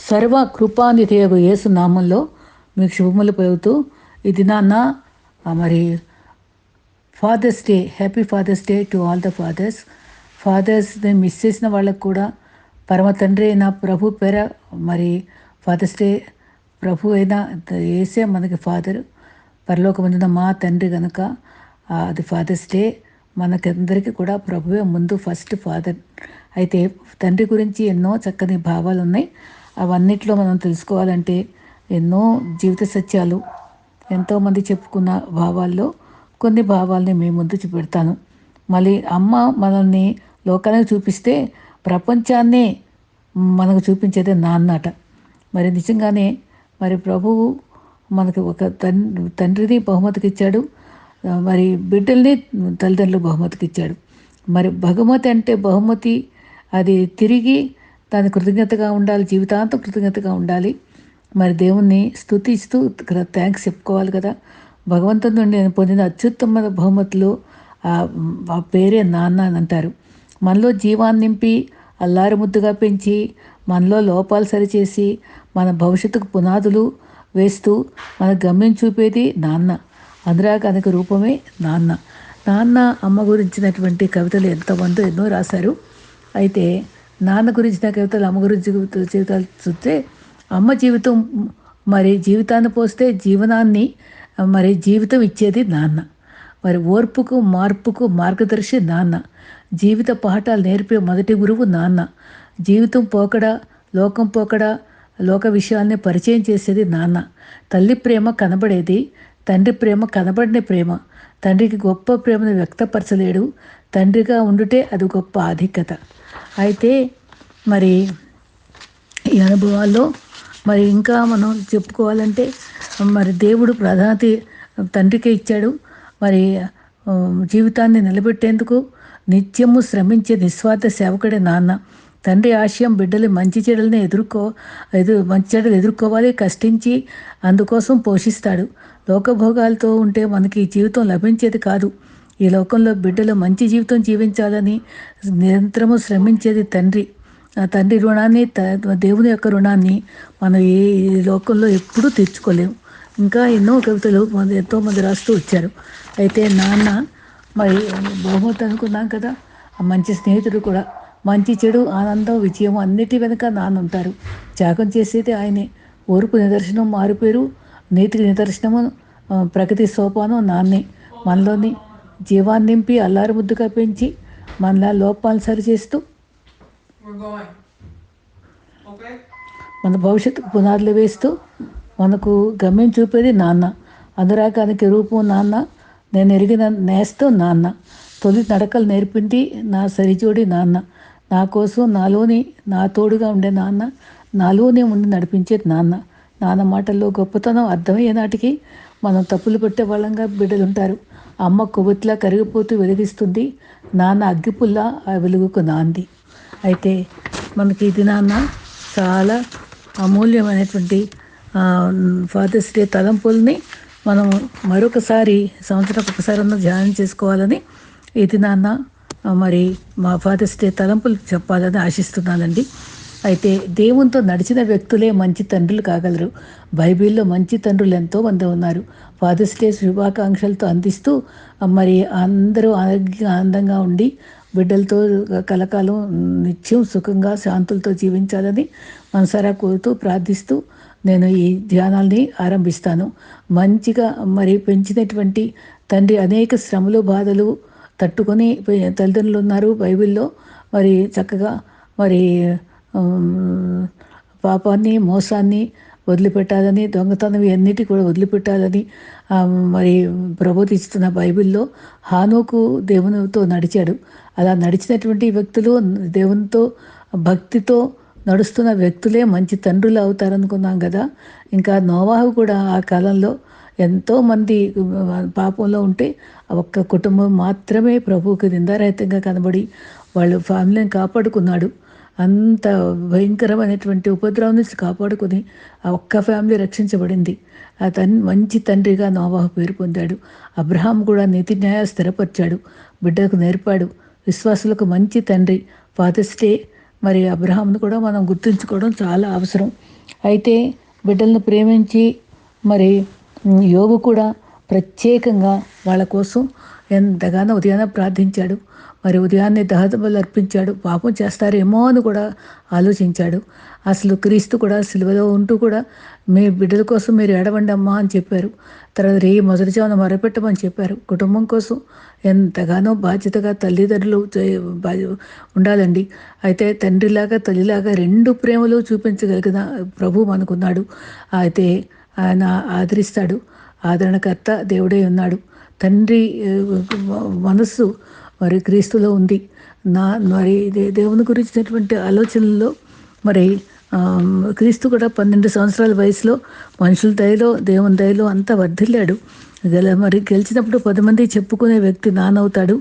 సర్వ కృపానిధియగు యేసు నామంలో మీకు శుభములు పలుకుతూ ఈ దినాన్న మరి fathers day, happy fathers day to all the ఫాదర్స్ని మిస్ చేసిన వాళ్ళకు కూడా పరమ తండ్రి అయిన ప్రభు పేర మరి ఫాదర్స్ డే. ప్రభు అయిన యేసే మనకి ఫాదర్, పరలోకమందున మా తండ్రి కనుక అది ఫాదర్స్ డే. మనకందరికీ కూడా ప్రభువే ముందు ఫస్ట్ ఫాదర్. అయితే తండ్రి గురించి ఎన్నో చక్కని భావాలు ఉన్నాయి. అవన్నిట్లో మనం తెలుసుకోవాలంటే ఎన్నో జీవిత సత్యాలు ఎంతోమంది చెప్పుకున్న భావాల్లో కొన్ని భావాల్ని మీ ముందు చూపెడతాను. మళ్ళీ అమ్మ మనల్ని లోకానికి చూపిస్తే ప్రపంచాన్నే మనకు చూపించేదే నాన్నట. మరి నిజంగానే మరి ప్రభువు మనకి ఒక తండ్రిని బహుమతికి ఇచ్చాడు, మరి బిడ్డల్ని తల్లిదండ్రులు బహుమతికి ఇచ్చాడు. మరి బహుమతి అంటే బహుమతి అది తిరిగి దాని కృతజ్ఞతగా ఉండాలి, జీవితాంతం కృతజ్ఞతగా ఉండాలి. మరి దేవుణ్ణి స్తుతిస్తూ థ్యాంక్స్ చెప్పుకోవాలి కదా. భగవంతుని నుండి నేను పొందిన అత్యుత్తమ బహుమతులు ఆ పేరే నాన్న అని అంటారు. మనలో జీవాన్ని నింపి అల్లారి ముద్దుగా పెంచి మనలో లోపాలు సరిచేసి మన భవిష్యత్తుకు పునాదులు వేస్తూ మన గమ్యం చూపేది నాన్న. అనురాగానికి రూపమే నాన్న. నాన్న అమ్మ గురించినటువంటి కవితలు ఎంతమందో ఎన్నో రాశారు. అయితే నాన్న గురించిన కవితలు, అమ్మ గురించి జీవితాలు చూస్తే అమ్మ జీవితం మరి జీవితాన్ని పోస్తే జీవనాన్ని మరి జీవితం ఇచ్చేది నాన్న. మరి ఓర్పుకు మార్పుకు మార్గదర్శి నాన్న. జీవిత పాఠాలు నేర్పే మొదటి గురువు నాన్న. జీవితం పోకడా, లోకం పోకడా, లోక విషయాల్ని పరిచయం చేసేది నాన్న. తల్లి ప్రేమ కనబడేది, తండ్రి ప్రేమ కనబడిన ప్రేమ. తండ్రికి గొప్ప ప్రేమను వ్యక్తపరచలేడు, తండ్రిగా ఉండుటే అది గొప్ప ఆధిక్యత. అయితే మరి ఈ అనుభవాల్లో మరి ఇంకా మనం చెప్పుకోవాలంటే మరి దేవుడు ప్రాధాన్యత తండ్రికే ఇచ్చాడు. మరి జీవితాన్ని నిలబెట్టేందుకు నిత్యము శ్రమించే నిస్వార్థ సేవకుడే నాన్న. తండ్రి ఆశయం బిడ్డలు మంచి చెడులని మంచి చెడులు ఎదుర్కోవాలి, కష్టించి అందుకోసం పోషిస్తాడు. లోకభోగాలతో ఉంటే మనకి జీవితం లభించేది కాదు. ఈ లోకంలో బిడ్డలు మంచి జీవితం జీవించాలని నిరంతరము శ్రమించేది తండ్రి. ఆ తండ్రి రుణాన్ని, దేవుని యొక్క రుణాన్ని మనం ఈ లోకంలో ఎప్పుడూ తీర్చుకోలేము. ఇంకా ఎన్నో కవితలు ఎంతోమంది రాస్తూ వచ్చారు. అయితే నాన్న మరి బహుమతి అనుకున్నాం కదా, మంచి స్నేహితుడు కూడా. మంచి చెడు ఆనందం విజయం అన్నిటి వెనుక నాన్న ఉంటారు. త్యాగం చేసేది ఆయనే. ఓర్పు నిదర్శనం మారుపేరు, నీతికి నిదర్శనము ప్రగతి సోపానం నాన్నే. మనలోని జీవాన్ని నింపి అల్లారి ముద్దుగా పెంచి మనలా లోపాలను సరిచేస్తూ మన భవిష్యత్తుకు పునాదులు వేస్తూ మనకు గమ్యం చూపేది నాన్న. అనురాగానికి రూపం నాన్న. నేను ఎరిగిన నేస్తం నాన్న. తొలి నడకలు నేర్పింది నా సరిజోడి నాన్న. నా కోసం నా తోడుగా ఉండే నాన్న. నాలోనే ఉండి నడిపించేది నాన్న. నాన్న మాటల్లో గొప్పతనం అర్థమయ్యే నాటికి మనం తప్పులు పెట్టే వాళ్ళంగా బిడ్డలు ఉంటారు. అమ్మ కొవ్వొత్తిలా కరిగిపోతూ వెలిగిస్తుంది, నాన్న అగ్గిపుల్ల ఆ వెలుగుకు నాంది. అయితే మనకి ఇది నాన్న చాలా అమూల్యమైనటువంటి ఫాదర్స్ డే తలంపుల్ని మనం మరొకసారి సంవత్సరానికి ఒకసారి ధ్యానం చేసుకోవాలని ఇది నాన్న మరి మా ఫాదర్స్ డే తలంపులు చెప్పాలని ఆశిస్తున్నానండి. అయితే దేవునితో నడిచిన వ్యక్తులే మంచి తండ్రులు కాగలరు. బైబిల్లో మంచి తండ్రులు ఎంతోమంది ఉన్నారు. ఫాదర్స్ డే శుభాకాంక్షలతో అందిస్తూ మరి అందరూ ఆనందంగా ఉండి బిడ్డలతో కలకాలం నిత్యం సుఖంగా శాంతులతో జీవించాలని మనసారా కోరుతూ ప్రార్థిస్తూ నేను ఈ ధ్యానాల్ని ఆరంభిస్తాను. మంచిగా మరి పెంచినటువంటి తండ్రి అనేక శ్రమలు బాధలు తట్టుకొని తల్లిదండ్రులు ఉన్నారు బైబిల్లో. మరి చక్కగా మరి పాపాన్ని మోసాన్ని వదిలిపెట్టాలని, దొంగతనం అన్నిటి కూడా వదిలిపెట్టాలని మరి ప్రబోధిస్తున్న బైబిల్లో హానోకు దేవునితో నడిచాడు. అలా నడిచినటువంటి వ్యక్తులు దేవునితో భక్తితో నడుస్తున్న వ్యక్తులే మంచి తండ్రులు అవుతారనుకున్నాం కదా. ఇంకా నోవాహు కూడా ఆ కాలంలో ఎంతోమంది పాపంలో ఉంటే ఒక్క కుటుంబం మాత్రమే ప్రభువుకి నిందారహితంగా కనబడి వాళ్ళు ఫ్యామిలీని కాపాడుకున్నాడు. అంత భయంకరమైనటువంటి ఉపద్రవం నుంచి కాపాడుకొని ఆ ఒక్క ఫ్యామిలీ రక్షించబడింది. మంచి తండ్రిగా నోవాహు పేరు పొందాడు. అబ్రహాం కూడా నీతి న్యాయాలు స్థిరపరిచాడు, బిడ్డకు నేర్పాడు. విశ్వాసులకు మంచి తండ్రి. ఫాదర్స్ డే మరి అబ్రహాంను కూడా మనం గుర్తుంచుకోవడం చాలా అవసరం. అయితే బిడ్డలను ప్రేమించి మరి యోబు కూడా ప్రత్యేకంగా వాళ్ళ కోసం ఎంతగానో ఉదయాన్నే ప్రార్థించాడు. మరి ఉదయాన్నే దహనబలులు అర్పించాడు. పాపం చేస్తారేమో అని కూడా ఆలోచించాడు. అసలు క్రీస్తు కూడా సిలువలో ఉంటూ కూడా మీ బిడ్డల కోసం మీరు ఏడవండి అమ్మా అని చెప్పారు. తర్వాత మొదటి జామున మొరపెట్టమని చెప్పారు. కుటుంబం కోసం ఎంతగానో బాధ్యతగా తల్లిదండ్రులు ఉండాలండి. అయితే తండ్రిలాగా తల్లిలాగా రెండు ప్రేమలు చూపించగలిగిన ప్రభు మనకున్నాడు. అయితే ఆయన ఆదరిస్తాడు. ఆదరణకర్త దేవుడే ఉన్నాడు. తండ్రి మనస్సు మరి క్రీస్తులో ఉంది. మరి దేవుని గురించినటువంటి ఆలోచనల్లో మరి క్రీస్తు కూడా 12 సంవత్సరాల వయసులో మనుషుల దయలో దేవుని దయలో అంతా వర్ధిల్లాడు. మరి గెలిచినప్పుడు 10 మంది చెప్పుకునే వ్యక్తి నాన్నవుతాడు.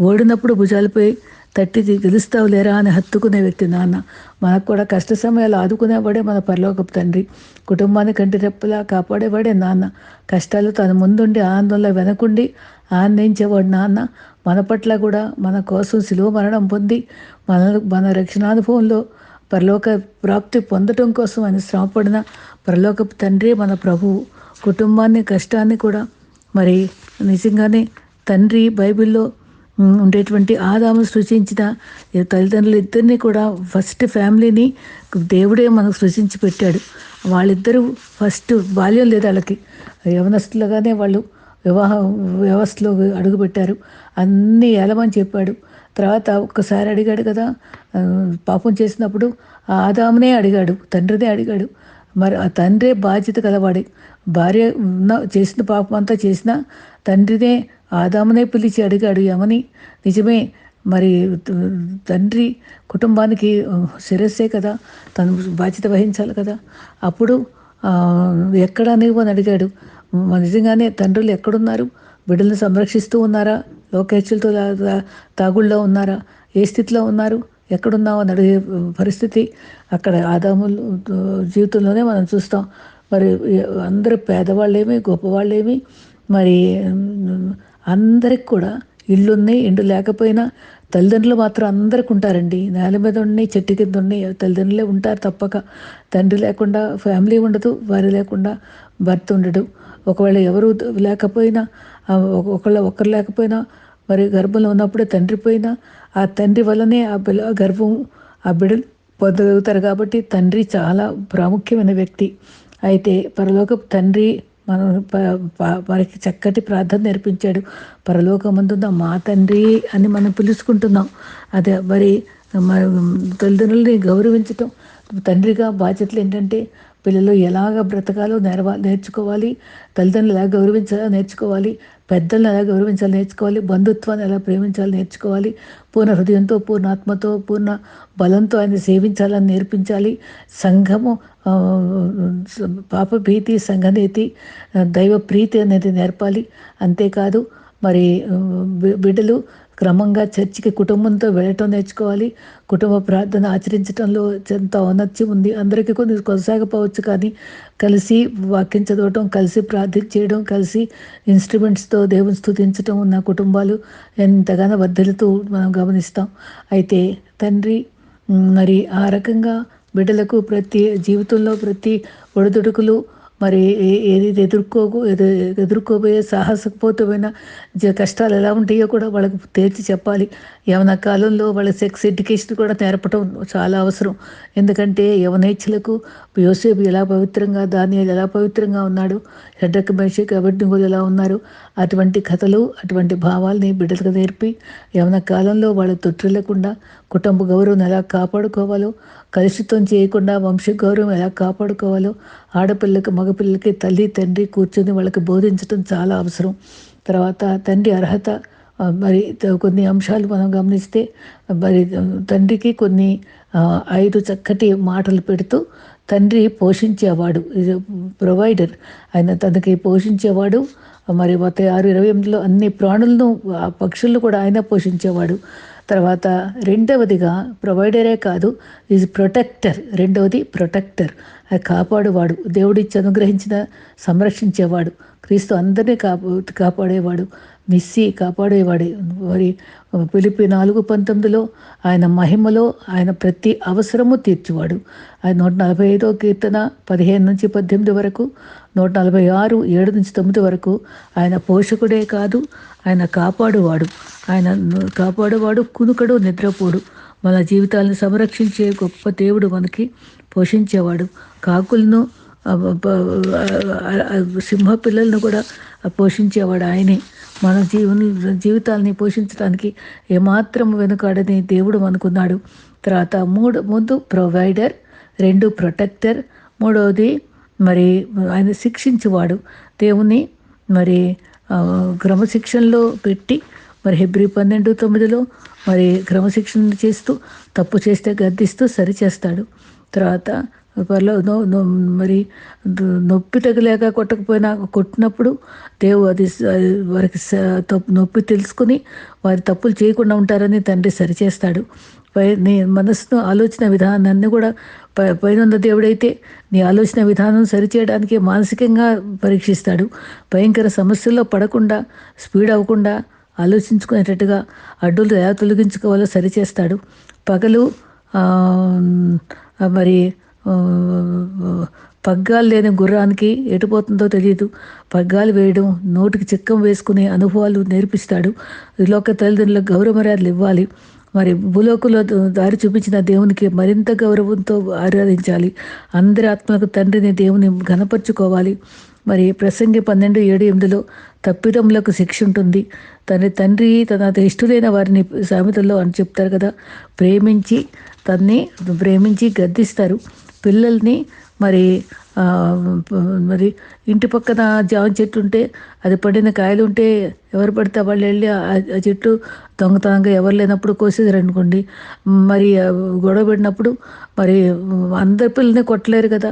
ఓడినప్పుడు భుజాలపై తట్టి గెలుస్తావు లేరా అని హత్తుకునే వ్యక్తి నాన్న. మనకు కూడా కష్ట సమయాలు ఆదుకునేవాడే మన పరలోకపు తండ్రి. కుటుంబాన్ని కంటి రెప్పలా కాపాడేవాడే నాన్న. కష్టాలు తన ముందుండి ఆనందంలో వెనకుండి ఆనందించేవాడు నాన్న. మన పట్ల కూడా మన కోసం శిలువ మరణం పొంది మన రక్షణానుభవంలో పరలోక ప్రాప్తి పొందటం కోసం ఆయన శ్రమపడిన పరలోకపు తండ్రి మన ప్రభువు. కుటుంబాన్ని కష్టాన్ని కూడా మరి నిజంగానే తండ్రి బైబిల్లో ఉండేటువంటి ఆదాము సృష్టించిన తల్లిదండ్రులు ఇద్దరిని కూడా ఫస్ట్ ఫ్యామిలీని దేవుడే మనకు సృష్టించి పెట్టాడు. వాళ్ళిద్దరూ ఫస్ట్ బాల్యం లేదు వాళ్ళకి. యవనస్తులుగానే వాళ్ళు వివాహ వ్యవస్థలో అడుగుపెట్టారు. అన్నీ ఏలమని చెప్పాడు. తర్వాత ఒక్కసారి అడిగాడు కదా, పాపం చేసినప్పుడు ఆదామునే అడిగాడు, తండ్రినే అడిగాడు. మరి ఆ తండ్రే బాధ్యత కలవాడే. భార్య చేసిన పాపం అంతా చేసినా తండ్రినే ఆదామునే పిలిచి అడిగాడు ఏమని. నిజమే, మరి తండ్రి కుటుంబానికి శిరస్సే కదా, తను బాధ్యత వహించాలి కదా. అప్పుడు ఎక్కడ నీవు అని అడిగాడు. నిజంగానే తండ్రులు ఎక్కడున్నారు? బిడ్డలను సంరక్షిస్తూ ఉన్నారా? లోకేచ్చులతో తాగుళ్ళలో ఉన్నారా? ఏ స్థితిలో ఉన్నారు? ఎక్కడున్నావు అని అడిగే పరిస్థితి అక్కడ ఆదాము జీవితంలోనే మనం చూస్తాం. మరి అందరూ పేదవాళ్ళేమి గొప్పవాళ్ళేమి మరి అందరికి కూడా ఇళ్ళున్నాయి. ఇండ్లు లేకపోయినా తల్లిదండ్రులు మాత్రం అందరికి ఉంటారండి. నేల మీద ఉన్నాయి, చెట్టు కింద ఉన్నాయి, తల్లిదండ్రులే ఉంటారు తప్పక. తండ్రి లేకుండా ఫ్యామిలీ ఉండదు, భార్య లేకుండా భర్త ఉండడు. ఒకవేళ ఎవరు లేకపోయినా ఒకరు లేకపోయినా మరి గర్భంలో ఉన్నప్పుడే తండ్రి పోయినా ఆ తండ్రి వల్లనే ఆ గర్భం ఆ బిడ్డలు పొందగలుగుతారు. కాబట్టి తండ్రి చాలా ప్రాముఖ్యమైన వ్యక్తి. అయితే పరలోకపు తండ్రి మనకి చక్కటి ప్రార్థన నేర్పించాడు. పరలోకమందున్న మా తండ్రి అని మనం పిలుచుకుంటున్నాం. అదే మరి తల్లిదండ్రులని గౌరవించటం తండ్రిగా బాధ్యతలు ఏంటంటే పిల్లలు ఎలాగ బ్రతకాలో నేర్చుకోవాలి, తల్లిదండ్రులు ఎలా గౌరవించాలో నేర్చుకోవాలి, పెద్దలను ఎలా గౌరవించాలో నేర్చుకోవాలి, బంధుత్వాన్ని ఎలా ప్రేమించాలో నేర్చుకోవాలి, పూర్ణ హృదయంతో, పూర్ణ ఆత్మతో, పూర్ణ బలంతో ఆయన సేవించాలని నేర్పించాలి. సంఘము పాపభీతి, సంఘనీతి, దైవ ప్రీతి అనేది నేర్పాలి. అంతేకాదు మరి బిడ్డలు క్రమంగా చర్చికి కుటుంబంతో వెళ్ళటం నేర్చుకోవాలి. కుటుంబ ప్రార్థన ఆచరించడంలో ఎంత ఔన్నత్యం ఉంది. అందరికీ కొన్ని కొనసాగపోవచ్చు, కానీ కలిసి వాక్యం చదవటం, కలిసి ప్రార్థన చేయడం, కలిసి ఇన్స్ట్రుమెంట్స్తో దేవుని స్తుతించడం ఉన్న కుటుంబాలు ఎంతగానో వర్ధిల్లుతూ మనం గమనిస్తాం. అయితే తండ్రి మరి ఆ రకంగా బిడ్డలకు ప్రతి జీవితంలో ప్రతి ఒడిదుడుకులు మరి ఏది ఎదుర్కోబోయే సాహసపోతమైన కష్టాలు ఎలా ఉంటాయో కూడా వాళ్ళకు తేల్చి చెప్పాలి. యవన కాలంలో వాళ్ళ సెక్స్ ఎడ్యుకేషన్ కూడా నేర్పడం చాలా అవసరం. ఎందుకంటే యవనేచ్ఛలకు యోసేపు ఎలా పవిత్రంగా, దానియేలు ఎలా పవిత్రంగా ఉన్నాడు, షడ్రక్ మేషక్ అబేద్నెగోలు ఎలా ఉన్నారు, అటువంటి కథలు అటువంటి భావాల్ని బిడ్డలకు నేర్పి యవన కాలంలో వాళ్ళ తొట్టిల్లకుండా కుటుంబ గౌరవం ఎలా కాపాడుకోవాలో, కలుషితం చేయకుండా వంశ గౌరవం ఎలా కాపాడుకోవాలో ఆడపిల్లకి మగపిల్లలకి తల్లి తండ్రి కూర్చొని వాళ్ళకి బోధించడం చాలా అవసరం. తర్వాత తండ్రి అర్హత మరి కొన్ని అంశాలు మనం గమనిస్తే మరి తండ్రికి కొన్ని 5 చక్కటి మాటలు పెడుతూ తండ్రి పోషించేవాడు, ప్రొవైడర్. ఆయన తనకి పోషించేవాడు. మరి 36:28లో అన్ని ప్రాణులను ఆ పక్షులను కూడా ఆయన పోషించేవాడు. తర్వాత రెండవదిగా ప్రొవైడరే కాదు, ఈజ్ ప్రొటెక్టర్. రెండవది ప్రొటెక్టర్, అది కాపాడువాడు, దేవుడిచ్చి అనుగ్రహించిన సంరక్షించేవాడు. క్రీస్తు అందరినీ కాపాడేవాడు. నిస్సి కాపాడేవాడే. మరి ఫిలిప్పీ 4:19 ఆయన మహిమలో ఆయన ప్రతి అవసరము తీర్చువాడు. ఆయన 145 కీర్తన 15-18 వరకు, 146 7-9 వరకు ఆయన పోషకుడే కాదు, ఆయన కాపాడువాడు. ఆయన కాపాడువాడు, కునుకడు, నిద్రపోడు. మన జీవితాలను సంరక్షించే గొప్ప దేవుడు, మనకి పోషించేవాడు. కాకులను సింహ పిల్లలను కూడా పోషించేవాడు ఆయనే. మన జీవితాలని పోషించడానికి ఏమాత్రం వెనుకాడని దేవుడు మనకున్నాడు. తర్వాత ముందు ప్రొవైడర్, 2 ప్రొటెక్టర్, 3వది మరి ఆయన శిక్షించువాడు. దేవుని మరి క్రమశిక్షణలో పెట్టి, మరి హెబ్రీ 12:9 మరి క్రమశిక్షణ చేస్తూ, తప్పు చేస్తే గద్దిస్తూ సరిచేస్తాడు. తర్వాత మరి నొప్పి తగిలేక కొట్టకపోయినా కొట్టినప్పుడు అది వారికి నొప్పి తెలుసుకుని వారి తప్పులు చేయకుండా ఉంటారని తండ్రి సరిచేస్తాడు. నీ మనసును, ఆలోచన విధానాన్ని కూడా పైన దేవుడైతే నీ ఆలోచన విధానం సరిచేయడానికి మానసికంగా పరీక్షిస్తాడు. భయంకర సమస్యల్లో పడకుండా, స్పీడ్ అవ్వకుండా ఆలోచించుకునేటట్టుగా అడ్డులు ఎలా తొలగించుకోవాలో సరిచేస్తాడు. పగలు మరి పగ్గాలు లేని గుర్రానికి ఎటుపోతుందో తెలియదు. పగ్గాలు వేయడం, నోటికి చిక్కం వేసుకునే అనుభవాలు నేర్పిస్తాడు. లోక తల్లిదండ్రులకు గౌరవ మర్యాదలు ఇవ్వాలి. మరి భూలోకంలో దారి చూపించిన దేవునికి మరింత గౌరవంతో ఆరాధించాలి. అందరి ఆత్మలకు తండ్రిని, దేవుని ఘనపరుచుకోవాలి. మరి ప్రసంగి 12:7-8 తప్పిదములకు శిక్ష ఉంటుంది. తండ్రి తన ఇష్టలైన వారిని సామెతల్లో అని చెప్తారు కదా, ప్రేమించి గద్దిస్తారు. పిల్లల్ని మరి ఇంటి పక్కన జామ చెట్టు ఉంటే, అది పడిన కాయలు ఉంటే ఎవరు పడితే వాళ్ళు వెళ్ళి ఆ చెట్టు దొంగతనంగా ఎవరు లేనప్పుడు కోసేసారు అనుకోండి, మరి గొడవ పడినప్పుడు మరి అందరి పిల్లల్ని కొట్టలేరు కదా.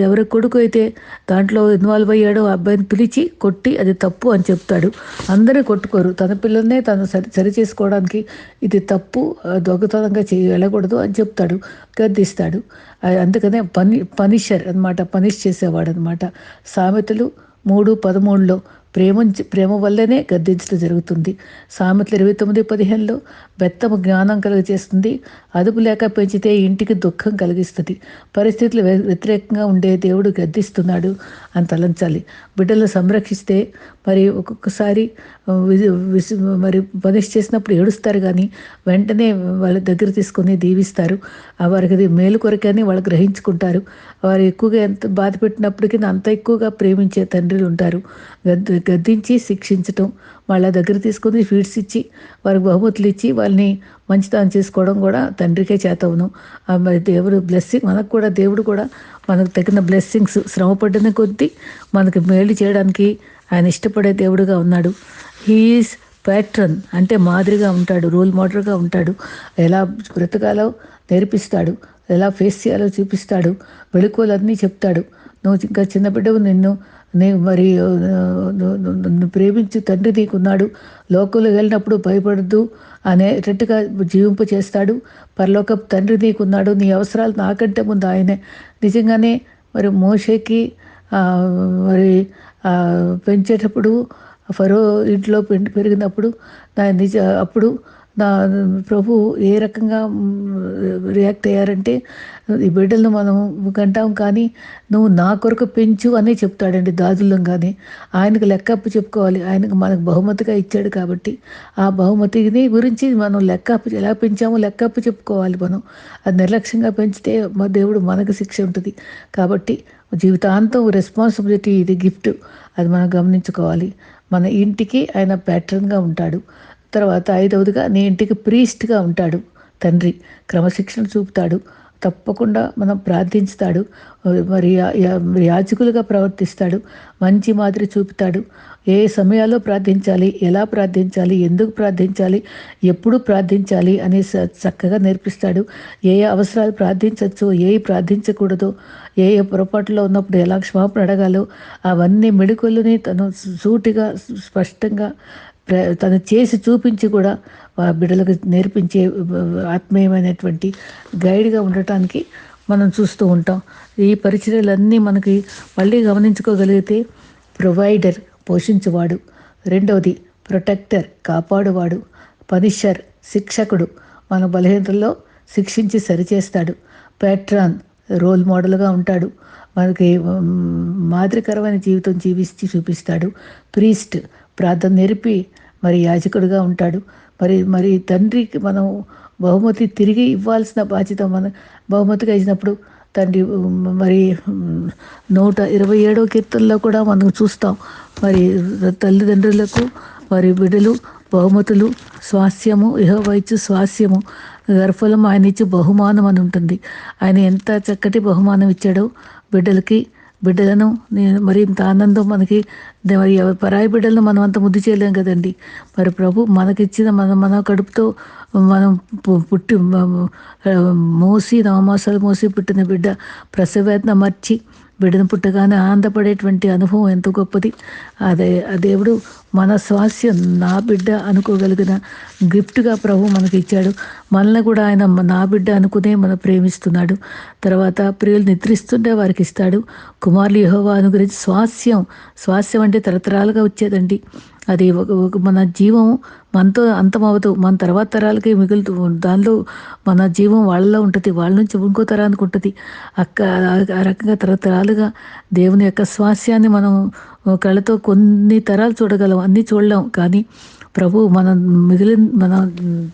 ఎవరి కొడుకు అయితే దాంట్లో ఇన్వాల్వ్ అయ్యాడో ఆ అబ్బాయిని పిలిచి కొట్టి అది తప్పు అని చెప్తాడు. అందరూ కొట్టుకోరు. తన పిల్లల్నే తను సరి చేసుకోవడానికి ఇది తప్పు, దొంగతనంగా వెళ్ళకూడదు అని చెప్తాడు, గద్దిస్తాడు. అందుకనే పనిషర్ అనమాట, పనిష్ చేసేవాడు అనమాట. సామెతలు 3:13 ప్రేమ వల్లనే గద్దించడం జరుగుతుంది. సామెతలు 29:15 బెత్తము జ్ఞానం కలుగజేస్తుంది, అదుపు లేక పెంచితే ఇంటికి దుఃఖం కలిగిస్తుంది. పరిస్థితులు వ్యతిరేకంగా ఉండే దేవుడు గద్దిస్తున్నాడు అని తలంచాలి. బిడ్డలను సంరక్షిస్తే మరి ఒక్కొక్కసారి మరి పనిష్ చేసినప్పుడు ఏడుస్తారు, కానీ వెంటనే వాళ్ళ దగ్గర తీసుకొని దీవిస్తారు. వారికి అది మేలు కొరకని వాళ్ళు గ్రహించుకుంటారు. వారు ఎక్కువగా ఎంత బాధ పెట్టినప్పటికీ అంత ఎక్కువగా ప్రేమించే తండ్రులు ఉంటారు. గద్దించి శిక్షించటం, వాళ్ళ దగ్గర తీసుకొని ఫీడ్స్ ఇచ్చి, వారికి బహుమతులు ఇచ్చి వాళ్ళని మంచితనం చేసుకోవడం కూడా తండ్రికే చేతవును. మరి దేవుడు బ్లెస్సింగ్ మనకు కూడా, దేవుడు కూడా మనకు తగిన బ్లెస్సింగ్స్ శ్రమపడిన కొద్దీ మనకు మేలు చేయడానికి ఆయన ఇష్టపడే దేవుడుగా ఉన్నాడు. హీఈస్ ప్యాట్రన్ అంటే మాదిరిగా ఉంటాడు, రోల్ మోడల్గా ఉంటాడు. ఎలా బ్రతకాలో నేర్పిస్తాడు, ఎలా ఫేస్ చేయాలో చూపిస్తాడు, వెళుకోలన్నీ చెప్తాడు. నువ్వు ఇంకా చిన్న బిడ్డవు, మరి ప్రేమించి తండ్రి నీకున్నాడు, లోకంలో వెళ్ళినప్పుడు భయపడద్దు అనేటట్టుగా జీవింపు చేస్తాడు. పరలోక తండ్రి నీకున్నాడు, నీ అవసరాలు నాకంటే ముందు ఆయనే. నిజంగానే మరి మోషేకి మరి పెంచేటప్పుడు ఫరో ఇంట్లో పెరిగినప్పుడు అప్పుడు నా ప్రభు ఏ రకంగా రియాక్ట్ అయ్యారంటే, ఈ బిడ్డలను మనం కంటాం కానీ నువ్వు నా కొరకు పెంచు అని చెప్తాడండి. దాదులం కానీ ఆయనకు లెక్కప్పు చెప్పుకోవాలి. ఆయనకు మనకు బహుమతిగా ఇచ్చాడు కాబట్టి ఆ బహుమతిని గురించి మనం ఎలా పెంచామో లెక్కప్పు చెప్పుకోవాలి. మనం అది నిర్లక్ష్యంగా పెంచితే మా దేవుడు మనకు శిక్ష ఉంటుంది. కాబట్టి జీవితాంతం రెస్పాన్సిబిలిటీ, ఇది గిఫ్ట్, అది మనం గమనించుకోవాలి. మన ఇంటికి ఆయన ప్యాటర్న్గా ఉంటాడు. తర్వాత 5వదిగా నీ ఇంటికి ప్రీస్ట్గా ఉంటాడు తండ్రి. క్రమశిక్షణ చూపుతాడు, తప్పకుండా మనం ప్రార్థించుతాడు, మరి యాజకులుగా ప్రవర్తిస్తాడు, మంచి మాదిరి చూపుతాడు. ఏ సమయాల్లో ప్రార్థించాలి, ఎలా ప్రార్థించాలి, ఎందుకు ప్రార్థించాలి, ఎప్పుడు ప్రార్థించాలి అని చక్కగా నేర్పిస్తాడు. ఏ అవసరాలు ప్రార్థించవచ్చో, ఏ ప్రార్థించకూడదో, ఏ పొరపాటులో ఉన్నప్పుడు ఎలా క్షమాపణ అడగాలో అవన్నీ మెళకువలని తను సూటిగా స్పష్టంగా తను చేసి చూపించి కూడా బిడ్డలకు నేర్పించే ఆత్మీయమైనటువంటి గైడ్గా ఉండటానికి మనం చూస్తూ ఉంటాం. ఈ పరిచర్యలన్నీ మనకి మళ్ళీ గమనించుకోగలిగితే ప్రొవైడర్ పోషించేవాడు, రెండవది ప్రొటెక్టర్, కాపాడువాడు. పనిషర్, శిక్షకుడు, మన బలహీనతల్లో శిక్షించి సరిచేస్తాడు. పేట్రాన్, రోల్ మోడల్గా ఉంటాడు, మనకి మాదిరికరమైన జీవితం జీవించి చూపిస్తాడు. ప్రీస్ట్, ప్రార్థన నేర్పి మరి యాజకుడిగా ఉంటాడు. మరి తండ్రికి మనం బహుమతి తిరిగి ఇవ్వాల్సిన బాధ్యత మన బహుమతిగా ఇచ్చినప్పుడు తండ్రి మరి 127వ కీర్తనలో కూడా మనం చూస్తాం. మరి తల్లిదండ్రులకు మరి బిడ్డలు బహుమతులు, స్వాస్యము, యెహోవా ఇచ్చు స్వాస్యము, గర్భఫలం ఆయన ఇచ్చి బహుమానం అని ఉంటుంది. ఆయన ఎంత చక్కటి బహుమానం ఇచ్చాడో బిడ్డలను మరి ఇంత ఆనందం మనకి. మరి పరాయి బిడ్డలను మనం అంత ముద్దు చేయలేం కదండి. మరి ప్రభు మనకిచ్చిన మన కడుపుతో మనం పుట్టి మోసి 9 మాసాలు మోసి పుట్టిన బిడ్డ ప్రసవేదన మర్చి బిడ్డను పుట్టగానే ఆనందపడేటువంటి అనుభవం ఎంత గొప్పది. ఆ దేవుడు మన స్వాస్యం, నా బిడ్డ అనుకోగలిగిన గిఫ్ట్గా ప్రభు మనకి ఇచ్చాడు. మనల్ని కూడా ఆయన నా బిడ్డ అనుకునే మన ప్రేమిస్తున్నాడు. తర్వాత ప్రియులు నిద్రిస్తుంటే వారికి ఇస్తాడు. కుమారులు యెహోవా అనుగ్రహించి స్వాస్యం అంటే తరతరాలుగా వచ్చేదండి. అది ఒక మన జీవం మనతో అంతమవదు, మన తర్వాత తరాలకి మిగులుతూ దానిలో మన జీవం వాళ్ళలో ఉంటుంది, వాళ్ళ నుంచి ఇంకో తరానికి ఉంటుంది. ఆ రకంగా తరతరాలుగా దేవుని యొక్క స్వాస్యాన్ని మనం కళ్ళతో కొన్ని తరాలు చూడగలం, అన్నీ చూడలేం. కానీ ప్రభు మన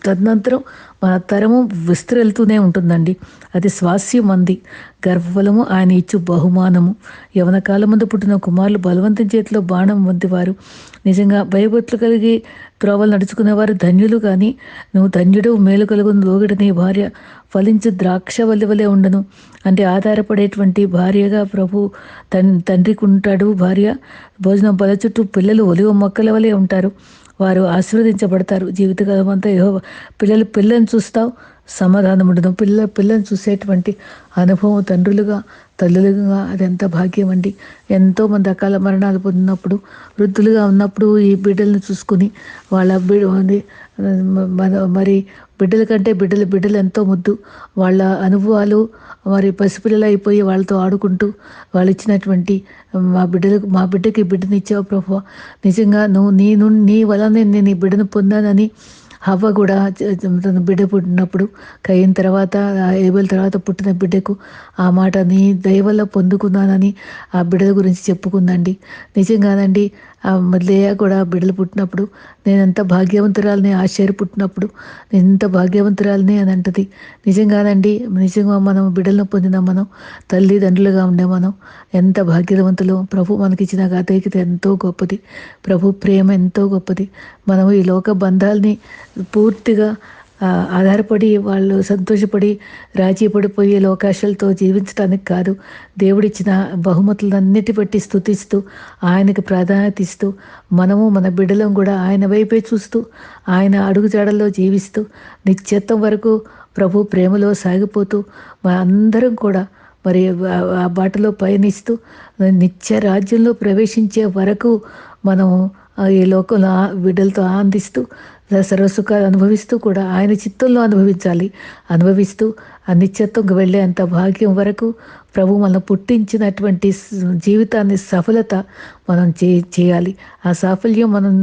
తదనంతరం మన తరము విస్తరెళ్తూనే ఉంటుందండి. అది స్వాస్యం అంది. గర్భఫలము ఆయన ఇచ్చు బహుమానము. యవన కాలం ముందు పుట్టిన కుమారులు బలవంతం చేతిలో బాణం వంటివారు. నిజంగా భయభక్తులు కలిగి త్రోవలు నడుచుకునేవారు ధన్యులు. కానీ నువ్వు ధన్యుడు, మేలు కలుగును లోగిడ నీ భార్య ఫలించు ద్రాక్షవల్లి వలె ఉండను. అంటే ఆధారపడేటువంటి భార్యగా ప్రభు తండ్రికి ఉంటాడు. భార్య భోజనం బల చుట్టూ పిల్లలు ఒలివ మొక్కల వలె ఉంటారు. వారు ఆశీర్వదించబడతారు జీవితకాలం అంతా. పిల్లల్ని చూస్తావు, సమాధానం ఉండదు. పిల్లల్ని చూసేటువంటి అనుభవం తండ్రులుగా తల్లులుగా అది ఎంత భాగ్యం అండి. ఎంతోమంది అకాల మరణాలు పొందినప్పుడు, వృద్ధులుగా ఉన్నప్పుడు ఈ బిడ్డలను చూసుకుని మరి బిడ్డల కంటే బిడ్డలు ఎంతో ముద్దు. వాళ్ళ అనుభవాలు మరి పసిపిల్లలు అయిపోయి వాళ్ళతో ఆడుకుంటూ వాళ్ళు ఇచ్చినటువంటి మా బిడ్డకి బిడ్డని ఇచ్చావు ప్రభువా, నిజంగా నువ్వు నీ వలనే నేను ఈ బిడ్డను పొందానని హవ్వ కూడా తన బిడ్డ పుట్టినప్పుడు కయ్యిన తర్వాత ఏబెల్ తర్వాత పుట్టిన బిడ్డకు ఆ మాట నీ దయవల్ల పొందుకున్నానని ఆ బిడ్డల గురించి చెప్పుకుందండి. నిజంగానండి. లేయా కూడా బిడ్డలు పుట్టినప్పుడు నేను ఎంత భాగ్యవంతురాలని, ఆశ్చర్య పుట్టినప్పుడు నేను ఎంత భాగ్యవంతురాలని అని అంటది. నిజంగానండి. నిజంగా మనం బిడ్డలను పొందిన మనం తల్లిదండ్రులుగా ఉండే మనం ఎంత భాగ్యవంతులు. ప్రభు మనకిచ్చిన గాతైక్యత ఎంతో గొప్పది. ప్రభు ప్రేమ ఎంతో గొప్పది. మనం ఈ లోక బంధాలని పూర్తిగా ఆధారపడి వాళ్ళు సంతోషపడి రాజీ పడిపోయే లోకాశాలతో జీవించడానికి కాదు. దేవుడిచ్చిన బహుమతులన్నిటి బట్టి స్తుతిస్తూ ఆయనకు ప్రాధాన్యత ఇస్తూ మనము మన బిడ్డలం కూడా ఆయన వైపే చూస్తూ ఆయన అడుగుజాడల్లో జీవిస్తూ నిత్యత్వం వరకు ప్రభు ప్రేమలో సాగిపోతూ అందరం కూడా మరి ఆ బాటలో పయనిస్తూ నిత్య రాజ్యంలో ప్రవేశించే వరకు మనం ఈ లోకంలో బిడ్డలతో ఆనందిస్తూ సర్వసుఖాలు అనుభవిస్తూ కూడా ఆయన చిత్తంలో అనుభవిస్తూ ఆ నిత్యత్వంకి వెళ్ళే అంత భాగ్యం వరకు ప్రభు మనం పుట్టించినటువంటి జీవితాన్ని సఫలత మనం చేయాలి. ఆ సాఫల్యం మనం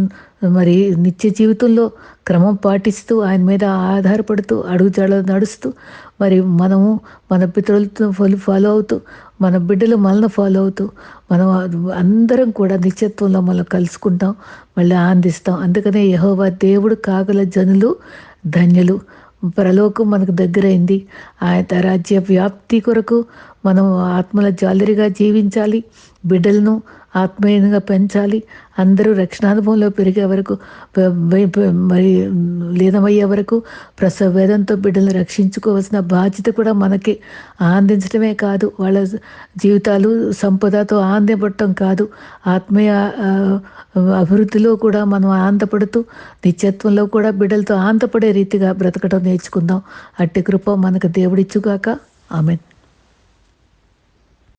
మరి నిత్య జీవితంలో క్రమం పాటిస్తూ ఆయన మీద ఆధారపడుతూ అడుగుజాడలు నడుస్తూ మరి మనము మన పితరులతో ఫాలో అవుతూ మన బిడ్డలు మనల్ని ఫాలో అవుతూ మనం అందరం కూడా నిత్యత్వంలో మనం కలుసుకుంటాం, మళ్ళీ ఆనందిస్తాం. అందుకనే యెహోవా దేవుడు కాగల జనులు ధన్యులు. పరలోకం మనకు దగ్గరైంది. ఆయన రాజ్య వ్యాప్తి కొరకు మనం ఆత్మల జాలరిగా జీవించాలి. బిడ్డలను ఆత్మీయంగా పెంచాలి. అందరూ రక్షణానుభవంలో పెరిగే వరకు మరి లీనమయ్యే వరకు ప్రసవ వేదంతో బిడ్డలను రక్షించుకోవాల్సిన బాధ్యత కూడా మనకి. ఆనందించడమే కాదు, వాళ్ళ జీవితాలు సంపదతో ఆనందపడటం కాదు, ఆత్మీయ అభివృద్ధిలో కూడా మనం ఆనందపడుతూ నిత్యత్వంలో కూడా బిడ్డలతో ఆనందపడే రీతిగా బ్రతకడం నేర్చుకుందాం. అట్టి కృప మనకు దేవుడిచ్చుగాక. ఆమెన్.